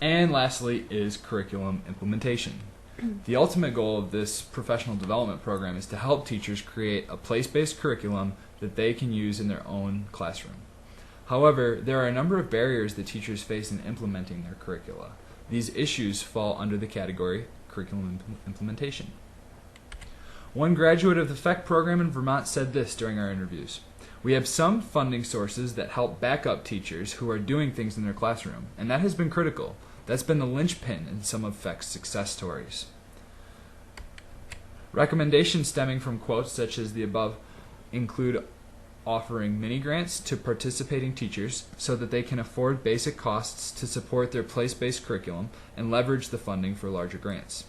And lastly is curriculum implementation. The ultimate goal of this professional development program is to help teachers create a place-based curriculum that they can use in their own classroom. However, there are a number of barriers that teachers face in implementing their curricula. These issues fall under the category curriculum implementation. One graduate of the FFEC program in Vermont said this during our interviews: "We have some funding sources that help back up teachers who are doing things in their classroom, and that has been critical. That's been the linchpin in some of FFEC's success stories." Recommendations stemming from quotes such as the above include offering mini grants to participating teachers so that they can afford basic costs to support their place-based curriculum and leverage the funding for larger grants.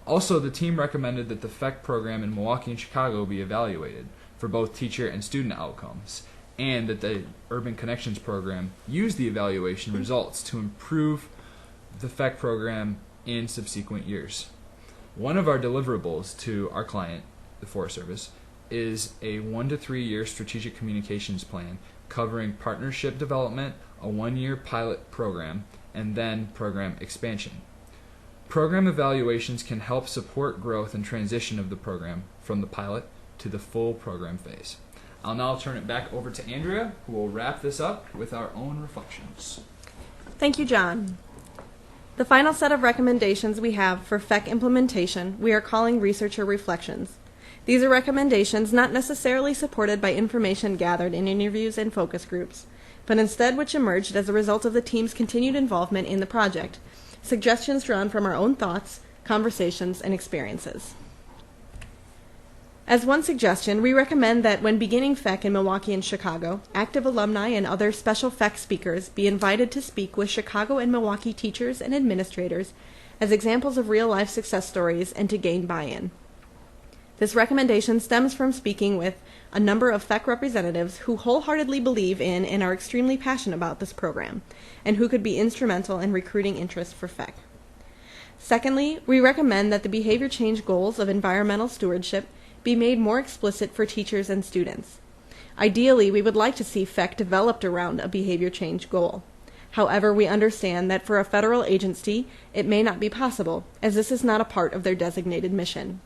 Also, the team recommended that the FFEC program in Milwaukee and Chicago be evaluated for both teacher and student outcomes, and that the Urban Connections program use the evaluation results to improve the FFEC program in subsequent years. One of our deliverables to our client, the Forest Service, is a 1 to 3 year strategic communications plan covering partnership development, a 1-year pilot program, and then program expansion. Program evaluations can help support growth and transition of the program from the pilot to the full program phase. I'll now turn it back over to Andrea, who will wrap this up with our own reflections. Thank you, John. The final set of recommendations we have for FFEC implementation we are calling researcher reflections. These are recommendations not necessarily supported by information gathered in interviews and focus groups, but instead which emerged as a result of the team's continued involvement in the project, suggestions drawn from our own thoughts, conversations, and experiences. As one suggestion, we recommend that when beginning FFEC in Milwaukee and Chicago, active alumni and other special FFEC speakers be invited to speak with Chicago and Milwaukee teachers and administrators as examples of real-life success stories and to gain buy-in. This recommendation stems from speaking with a number of FFEC representatives who wholeheartedly believe in and are extremely passionate about this program, and who could be instrumental in recruiting interest for FFEC. Secondly, we recommend that the behavior change goals of environmental stewardship be made more explicit for teachers and students. Ideally, we would like to see FFEC developed around a behavior change goal. However, we understand that for a federal agency, it may not be possible, as this is not a part of their designated mission.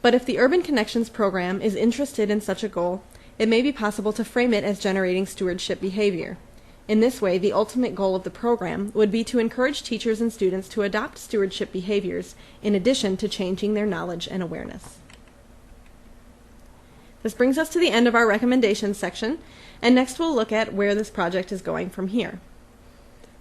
But if the Urban Connections program is interested in such a goal, it may be possible to frame it as generating stewardship behavior. In this way, the ultimate goal of the program would be to encourage teachers and students to adopt stewardship behaviors in addition to changing their knowledge and awareness. This brings us to the end of our recommendations section, and next we'll look at where this project is going from here.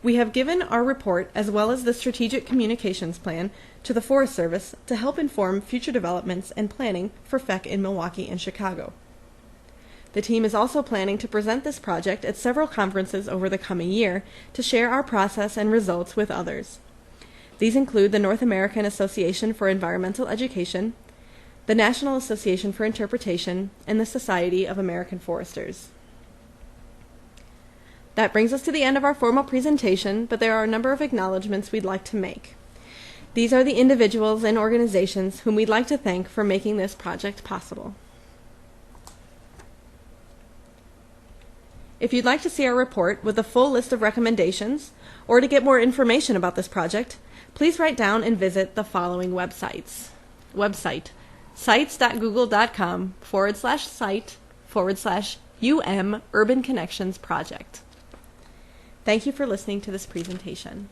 We have given our report as well as the strategic communications plan to the Forest Service to help inform future developments and planning for FFEC in Milwaukee and Chicago. The team is also planning to present this project at several conferences over the coming year to share our process and results with others. These include the North American Association for Environmental Education, the National Association for Interpretation, and the Society of American Foresters. That brings us to the end of our formal presentation, but there are a number of acknowledgments we'd like to make. These are the individuals and organizations whom we'd like to thank for making this project possible. If you'd like to see our report with a full list of recommendations, or to get more information about this project, please write down and visit the following website: sites.google.com/site/UM Urban Connections Project. Thank you for listening to this presentation.